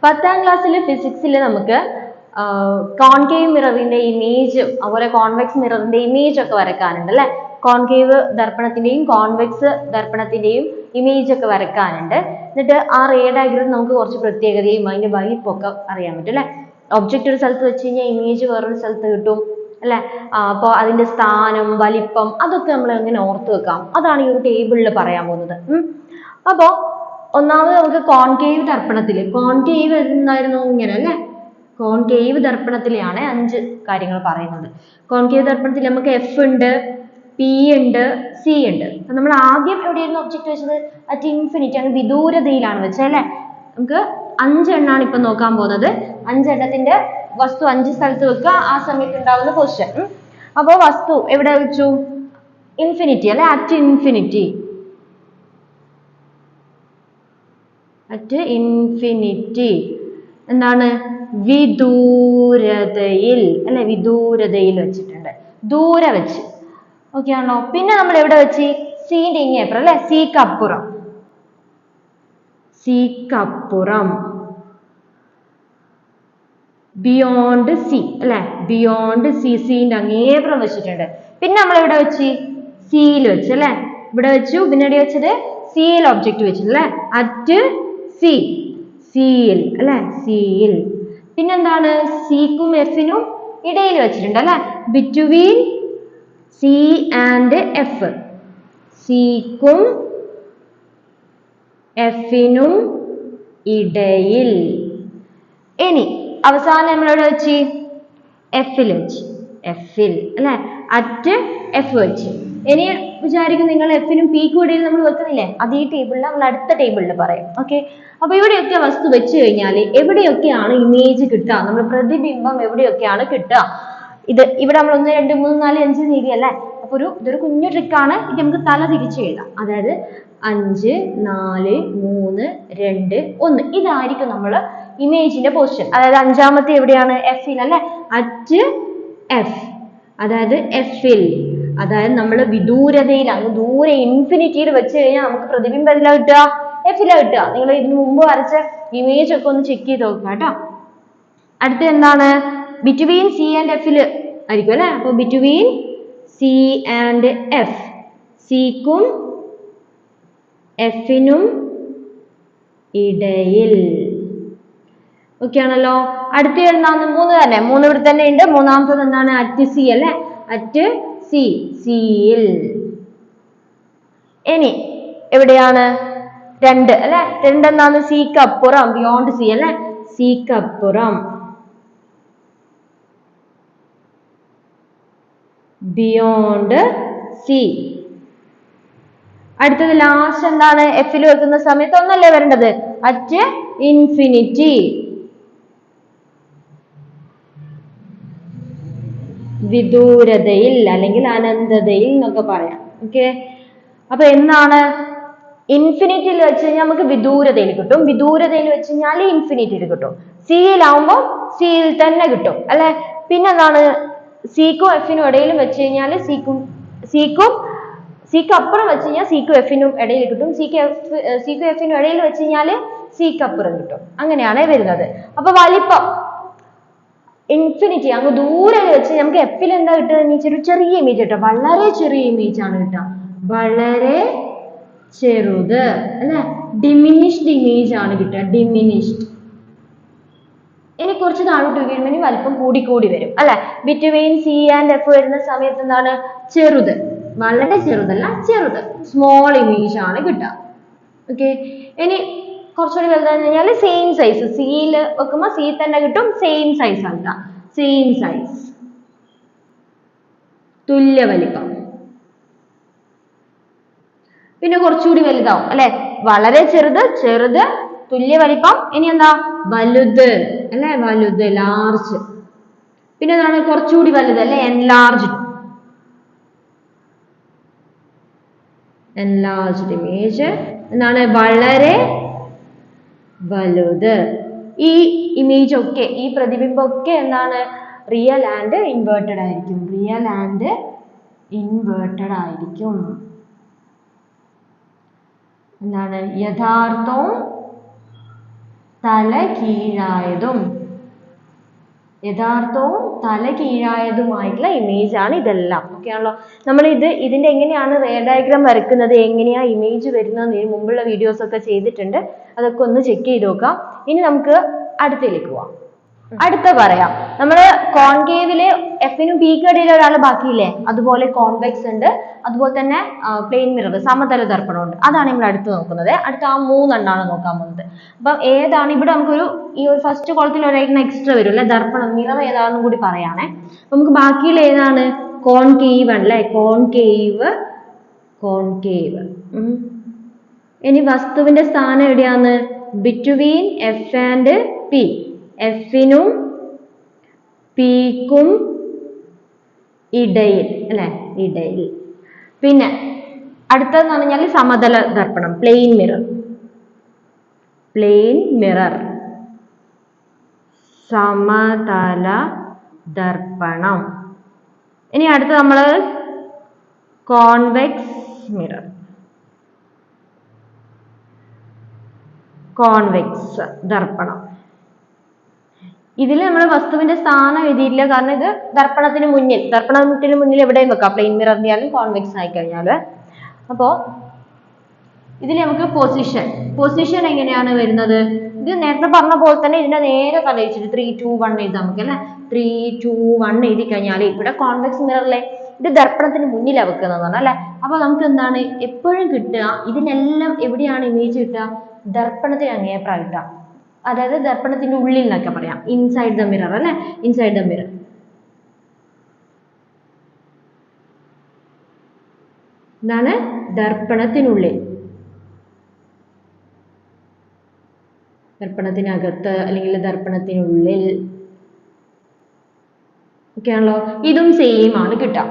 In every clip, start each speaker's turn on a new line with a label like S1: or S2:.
S1: 10ാം ക്ലാസ്സിൽ ഫിസിക്സിൽ നമുക്ക് concave മിററിന്റെ image അതുപോലെ കോൺവെക്സ് മിററിന്റെ ഇമേജ് ഒക്കെ വരക്കാനുണ്ട് അല്ലെ. കോൺകേവ് ദർപ്പണത്തിന്റെയും കോൺവെക്സ് ദർപ്പണത്തിന്റെയും ഇമേജ് ഒക്കെ വരക്കാനുണ്ട്. എന്നിട്ട് ആ റേ ഡയഗ്രം നമുക്ക് കുറച്ച് പ്രത്യേകതയും അതിന്റെ വലിപ്പമൊക്കെ അറിയാൻ പറ്റും അല്ലെ. ഒബ്ജക്റ്റ് ഒരു സ്ഥലത്ത് വെച്ച് കഴിഞ്ഞാൽ ഇമേജ് വേറൊരു സ്ഥലത്ത് കിട്ടും അല്ലെ. അപ്പോൾ അതിന്റെ സ്ഥാനം വലിപ്പം അതൊക്കെ നമ്മൾ എങ്ങനെ ഓർത്ത് വെക്കാം, അതാണ് ഈ ഒരു ടേബിളിൽ പറയാൻ പോകുന്നത്. അപ്പോൾ ഒന്നാമത് നമുക്ക് കോൺകേവ് ദർപ്പണത്തിൽ, കോൺകേവ് എന്തായിരുന്നു ഇങ്ങനെ അല്ലെ, കോൺകേവ് ദർപ്പണത്തിലാണ് 5 കാര്യങ്ങൾ പറയുന്നത്. കോൺകേവ് ദർപ്പണത്തിൽ നമുക്ക് എഫ് ഉണ്ട്, പി ഉണ്ട്, സി ഉണ്ട്. അപ്പൊ നമ്മൾ ആദ്യം എവിടെയായിരുന്നു ഒബ്ജക്റ്റ് വെച്ചത്? അറ്റ് ഇൻഫിനിറ്റി ആണ്, വിദൂരതയിലാണ് വെച്ചത് അല്ലെ. നമുക്ക് 5 എണ്ണാണ് ഇപ്പൊ നോക്കാൻ പോകുന്നത്. 5 എണ്ണത്തിന്റെ വസ്തു 5 സ്ഥലത്ത് വെക്കുക, ആ സമയത്ത് ഉണ്ടാവുന്ന പൊസിഷൻ. അപ്പോൾ വസ്തു എവിടെ വെച്ചു? ഇൻഫിനിറ്റി അല്ലെ, അറ്റ് ഇൻഫിനിറ്റി. അറ്റ് ഇൻഫിനിറ്റി എന്താണ്? വിദൂരതയിൽ അല്ലെ, വിദൂരതയിൽ വെച്ചിട്ടുണ്ട്, ദൂരെ വെച്ച്. ഓക്കെ ആണോ? പിന്നെ നമ്മൾ എവിടെ വെച്ച്? സീന്റെ ഇങ്ങേപ്പുറം അല്ലെ, സീക്കപ്പുറം. സീക്കപ്പുറം, ബിയോണ്ട് സി അല്ലെ, ബിയോണ്ട് സി, സീന്റെ അങ്ങേപ്പുറം വെച്ചിട്ടുണ്ട്. പിന്നെ നമ്മൾ എവിടെ വെച്ച്? സിയിൽ വെച്ച് അല്ലെ, ഇവിടെ വെച്ചു. പിന്നെ എവിടെ വെച്ചത്? സിയിൽ ഒബ്ജക്റ്റ് വെച്ചു അല്ലെ, അറ്റ് സി, സിയിൽ അല്ലെ, സിയിൽ. പിന്നെന്താണ്? സിക്കും എഫിനും ഇടയിൽ വെച്ചിട്ടുണ്ട് അല്ലെ, ബിറ്റ്വീൻ സി ആൻഡ് എഫ്. സിക്കും എഫിനും ഇടയിൽ. ഇനി അവസാനം നമ്മൾ എവിടെ വെച്ച്? എഫിൽ വെച്ച്, എഫിൽ അല്ലെ, അറ്റ് എഫ് വെച്ച്. ഇനി വിചാരിക്കും നിങ്ങൾ എഫിനും പിക്കും ഇടയിൽ നമ്മൾ വെക്കുന്നില്ലേ, അത് ഈ ടേബിളിൽ നമ്മൾ അടുത്ത ടേബിളിൽ പറയാം. ഓക്കെ, അപ്പൊ ഇവിടെയൊക്കെ വസ്തു വെച്ച് കഴിഞ്ഞാൽ എവിടെയൊക്കെയാണ് ഇമേജ് കിട്ടുക, നമ്മൾ പ്രതിബിംബം എവിടെയൊക്കെയാണ് കിട്ടുക? ഇവിടെ നമ്മൾ 1 2 3 4 5 രീതി അല്ലേ. അപ്പൊ ഇതൊരു കുഞ്ഞു ട്രിക്കാണ്. ഇത് നമുക്ക് തല തിരിച്ച് എഴുതാം. അതായത് 5 4 3 2 1 ഇതായിരിക്കും നമ്മൾ ഇമേജിന്റെ പൊസിഷൻ. അതായത് അഞ്ചാമത്തെ എവിടെയാണ്? എഫിൽ അല്ലെ, അറ്റ് എഫ്, അതായത് എഫിൽ. അതായത് നമ്മൾ വിദൂരതയിൽ, അങ്ങ് ദൂരെ ഇൻഫിനിറ്റിയിൽ വെച്ച് കഴിഞ്ഞാൽ നമുക്ക് പ്രതിബിംബം എല്ലാം കിട്ടുക, എഫിലാ കിട്ടുക. നിങ്ങൾ ഇതിനു മുമ്പ് വരച്ച ഇമേജ് ഒക്കെ ഒന്ന് ചെക്ക് ചെയ്ത് നോക്കുക കേട്ടോ. അടുത്ത എന്താണ്? ബിറ്റ്വീൻ സി ആൻഡ് എഫിൽ ആയിരിക്കും അല്ലെ. അപ്പൊ ബിറ്റ്വീൻ സി ആൻഡ് എഫ്, സിക്കും എഫിനും ഇടയിൽ. ഓക്കെ ആണല്ലോ. അടുത്ത എന്താണ്? 3 തന്നെ, 3 ഇവിടെ തന്നെ ഉണ്ട്. മൂന്നാമത്തത് എന്താണ്? അറ്റ് സി അല്ലെ, അറ്റ് സി, സിയിൽ. ഇനി എവിടെയാണ്? 2 അല്ലെ, 2 എന്താണ്? സിക്ക് അപ്പുറം, ബിയോണ്ട് സി അല്ലെ, സിക്ക് അപ്പുറം, ബിയോണ്ട് സി. അടുത്തത് ലാസ്റ്റ് എന്താണ്? എഫിൽ വെക്കുന്ന സമയത്ത് ഒന്നല്ലേ വരേണ്ടത്? അറ്റ് ഇൻഫിനിറ്റി, വിദൂരതയിൽ അല്ലെങ്കിൽ അനന്തതയിൽ എന്നൊക്കെ പറയാം. ഓക്കെ, അപ്പൊ എന്താണ്? ഇൻഫിനിറ്റിയിൽ വെച്ച് കഴിഞ്ഞാൽ നമുക്ക് വിദൂരതയിൽ കിട്ടും, വിദൂരതയിൽ വെച്ച് കഴിഞ്ഞാൽ ഇൻഫിനിറ്റിയിൽ കിട്ടും. സിയിലാവുമ്പോൾ സിയിൽ തന്നെ കിട്ടും അല്ലെ. പിന്നെ എന്താണ്? സിക്കും എഫിനും ഇടയിലും വെച്ച് കഴിഞ്ഞാൽ സിക്ക് അപ്പുറം വെച്ച് കഴിഞ്ഞാൽ സിക്കും എഫിനും ഇടയിൽ കിട്ടും, സിക്കും എഫിനും ഇടയിൽ വെച്ച് കഴിഞ്ഞാൽ സിക്ക് അപ്പുറം കിട്ടും. അങ്ങനെയാണ് വരുന്നത്. അപ്പൊ വലിപ്പം ഇൻഫിനിറ്റി അങ്ങ് ദൂരെ വെച്ച് നമുക്ക് എഫിൽ എന്താ കിട്ടുക? ചെറിയ ഇമേജ് കിട്ടുക, വളരെ ചെറിയ ഇമേജ് ആണ് കിട്ടുക, വളരെ ചെറുത് അല്ലെ, ഡിമിനിഷ്ഡ് ഇമേജ് ആണ് കിട്ടുക, ഡിമിനിഷ്ഡ്. ഇനി കുറച്ച് താഴോട്ട് വീഴുമ്പോൾ വലിപ്പം കൂടി വരും അല്ലെ. ബിറ്റ്വീൻ സി ആൻഡ് എഫ് വരുന്ന സമയത്ത് എന്താണ്? ചെറുത്, വളരെ ചെറുതല്ല, ചെറുത്, സ്മോൾ ഇമേജ് ആണ് കിട്ടുക. ഓക്കെ, ഇനി കുറച്ചുകൂടി വലുതാന്ന് കഴിഞ്ഞാൽ സെയിം സൈസ്, സിയിൽ വെക്കുമ്പോൾ സി തന്നെ കിട്ടും, സെയിം സൈസ് ആണ് കിട്ടുക, സെയിം സൈസ്, തുല്യ വലിപ്പം. പിന്നെ കുറച്ചുകൂടി വലുതാവും അല്ലെ, വളരെ ചെറുത്, ചെറുത്, തുല്യ വലിപ്പം. ഇനി എന്താ? വലുത് അല്ലെ, വലുത്, ലാർജ്. പിന്നെ എന്താണ്? കുറച്ചുകൂടി വലുത് അല്ലെ, എൻലാർജ്ഡ്, എൻലാർജ്ഡ് ഇമേജ്. എന്താണ്? വളരെ വലുത്. ഈ ഇമേജ് ഒക്കെ, ഈ പ്രതിബിംബം ഒക്കെ എന്താണ്? റിയൽ ആൻഡ് ഇൻവേർട്ടഡ് ആയിരിക്കും, റിയൽ ആൻഡ് ഇൻവേർട്ടഡ് ആയിരിക്കും. എന്താണ്? യഥാർത്ഥവും തല കീഴായതും യഥാർത്ഥവും തല കീഴായതുമായിട്ടുള്ള ഇമേജ് ആണ് ഇതെല്ലാം. ഓക്കെ ആണല്ലോ. നമ്മൾ ഇതിന്റെ എങ്ങനെയാണ് റേ ഡയഗ്രാം വരയ്ക്കുന്നത്, എങ്ങനെയാ ഇമേജ് വരുന്നത് മുമ്പുള്ള വീഡിയോസ് ഒക്കെ ചെയ്തിട്ടുണ്ട്. അതൊക്കെ ഒന്ന് ചെക്ക് ചെയ്ത് നോക്കാം. ഇനി നമുക്ക് അടുത്തതിലേക്ക് പോവാം. അടുത്ത പറയാം. നമ്മൾ കോൺകേവില് എഫിനും പിക്കും ഇടയിൽ ഒരാൾ ബാക്കിയില്ലേ, അതുപോലെ കോൺവെക്സ് ഉണ്ട്, അതുപോലെ തന്നെ പ്ലെയിൻ മിറർ സമതല ദർപ്പണം ഉണ്ട്. അതാണ് നമ്മൾ അടുത്ത് നോക്കുന്നത്. അടുത്ത ആ 3 എണ്ണമാണ് നോക്കാൻ പോകുന്നത്. അപ്പം ഏതാണ് ഇവിടെ നമുക്കൊരു ഈ ഒരു ഫസ്റ്റ് കോളത്തിൽ ഒരെണ്ണം എക്സ്ട്രാ വരും അല്ലെ, ദർപ്പണം മിറർ ഏതാണെന്നും കൂടി പറയാണേ. അപ്പൊ നമുക്ക് ബാക്കിയിൽ ഏതാണ് കോൺകേവ് അല്ലേ, കോൺകേവ്. ഇനി വസ്തുവിന്റെ സ്ഥാനം എവിടെയാണ്, ബിറ്റ്വീൻ എഫ് ആൻഡ് പി. എഫിനും പിക്കും ഇടയിൽ അല്ലെ, ഇടയിൽ. പിന്നെ അടുത്തതെന്ന് പറഞ്ഞാൽ സമതല ദർപ്പണം, പ്ലെയിൻ മിറർ. സമതല ദർപ്പണം. ഇനി അടുത്ത നമ്മൾ കോൺവെക്സ് മിറർ, കോൺവെക്സ് ദർപ്പണം. ഇതിൽ നമ്മൾ വസ്തുവിന്റെ സ്ഥാനം എഴുതിയില്ല, കാരണം ഇത് ദർപ്പണത്തിന് മുന്നിൽ എവിടെയും വെക്കാം, പ്ലെയിൻ മിററിന്റെ ആയാലും കോൺവെക്സ് ആയി കഴിഞ്ഞാൽ. അപ്പോ ഇതിൽ നമുക്ക് പൊസിഷൻ എങ്ങനെയാണ് വരുന്നത്, ഇത് നേരത്തെ പറഞ്ഞ പോലെ തന്നെ ഇതിന്റെ നേരെ തല വെച്ചിട്ട് 3, 2, 1 എഴുതാം നമുക്ക് അല്ലെ. 3, 2, 1 എഴുതി കഴിഞ്ഞാൽ ഇവിടെ കോൺവെക്സ് മിററിലെ ഇത് ദർപ്പണത്തിന് മുന്നിലാണ് വെക്കുന്നതാണ് അല്ലെ. അപ്പൊ നമുക്ക് എന്താണ് എപ്പോഴും കിട്ടുക, ഇതിനെല്ലാം എവിടെയാണ് ഇമേജ് കിട്ടുക, ദർപ്പണത്തിന് അങ്ങേയപ്രായിട്ടാ, അതായത് ദർപ്പണത്തിന്റെ ഉള്ളിൽ എന്നൊക്കെ പറയാം, ഇൻസൈഡ് ദ മിറർ അല്ലെ, ഇൻസൈഡ് ദ മിറർ. എന്താണ് ദർപ്പണത്തിനുള്ളിൽ, ദർപ്പണത്തിനകത്ത് അല്ലെങ്കിൽ ദർപ്പണത്തിനുള്ളിൽ. ഓക്കെ ആണല്ലോ. ഇതും സെയിം ആണ് കിട്ടുക,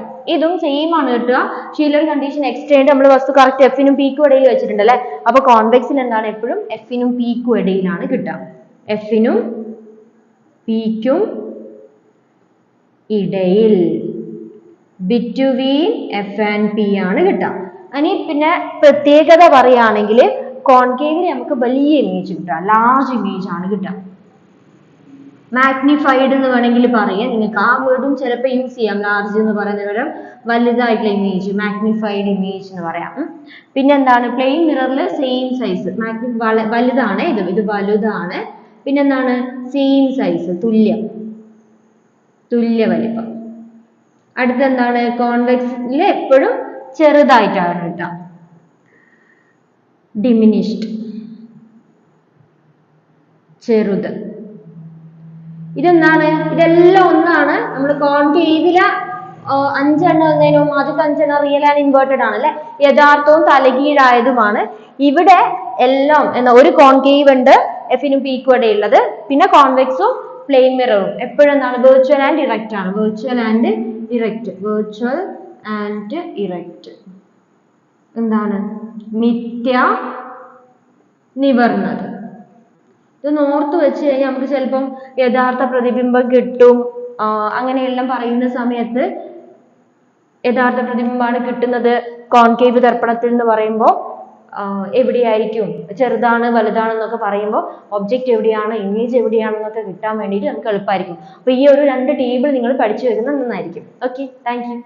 S1: പക്ഷേ ഒരു കണ്ടീഷൻ എക്സ്ട്രാ ആയിട്ട് നമ്മൾ വസ്തു കറക്റ്റ് എഫിനും പിക്കും ഇടയിൽ വെച്ചിട്ടുണ്ട് അല്ലെ. അപ്പൊ കോൺവെക്സിൽ എന്താണ് എപ്പോഴും എഫിനും പിക്കും ഇടയിലാണ് കിട്ടുക, എഫിനും പിക്കും ഇടയിൽ, ബിറ്റ്വീൻ എഫ് ആൻഡ് പി ആണ് കിട്ടുക. ഇനി പിന്നെ പ്രത്യേകത പറയുകയാണെങ്കിൽ കോൺകേവിൽ നമുക്ക് വലിയ ഇമേജ് കിട്ടുക, ലാർജ് ഇമേജ് ആണ് കിട്ടുക. മാഗ്നിഫൈഡ് എന്ന് വേണമെങ്കിൽ പറയാം, നിങ്ങൾക്ക് ആ വേർഡും ചിലപ്പോൾ യൂസ് ചെയ്യാം. ലാർജ് എന്ന് പറയുന്ന പകരം വലുതായിട്ടുള്ള ഇമേജ്, മാഗ്നിഫൈഡ് ഇമേജ് എന്ന് പറയാം. പിന്നെ എന്താണ് പ്ലെയിൻ മിററിൽ സെയിം സൈസ്, വലുതാണ് ഇത് വലുതാണ്. പിന്നെ എന്താണ് സെയിം സൈസ്, തുല്യ വലിപ്പം. അടുത്ത എന്താണ് കോൺവെക്സിൽ എപ്പോഴും ചെറുതായിട്ടാണ് കിട്ടുക, ഡിമിനിഷ്ഡ്, ചെറുത്. ഇതെന്താണ്, ഇതെല്ലാം ഒന്നാണ്. നമ്മൾ കോൺകേവിലെ 5 എണ്ണം എന്നതിനും ആദ്യത്തെ 5 എണ്ണം റിയൽ ആൻഡ് ഇൻവേർട്ടഡ് ആണ് അല്ലെ, യഥാർത്ഥവും തലകീഴായതുമാണ്. ഇവിടെ എല്ലാം ഒരു കോൺകേവ് ഉണ്ട് എഫിനും പിക്കും ഇടയിലുള്ളത്, പിന്നെ കോൺവെക്സും പ്ലെയിൻ മിററും എപ്പോഴും എന്താണ് വെർച്വൽ ആൻഡ് ഇറക്റ്റ് ആണ്, വെർച്വൽ ആൻഡ് ഇറക്റ്റ്. എന്താണ് മിഥ്യ, നിവർന്നത്. ഇത് ഓർത്ത് വെച്ച് കഴിഞ്ഞാൽ നമുക്ക് ചിലപ്പം യഥാർത്ഥ പ്രതിബിംബം കിട്ടും അങ്ങനെയെല്ലാം പറയുന്ന സമയത്ത് യഥാർത്ഥ പ്രതിബിംബമാണ് കിട്ടുന്നത് കോൺകേവ് ദർപ്പണത്തിൽ എന്ന് പറയുമ്പോൾ എവിടെയായിരിക്കും, ചെറുതാണ് വലുതാണെന്നൊക്കെ പറയുമ്പോൾ ഒബ്ജക്റ്റ് എവിടെയാണ്, ഇമേജ് എവിടെയാണെന്നൊക്കെ കിട്ടാൻ വേണ്ടിയിട്ട് നമുക്ക് എളുപ്പമായിരിക്കും. അപ്പോൾ ഈ ഒരു 2 ടേബിൾ നിങ്ങൾ പഠിച്ചു വെക്കുന്നത് നന്നായിരിക്കും. Okay, thank you.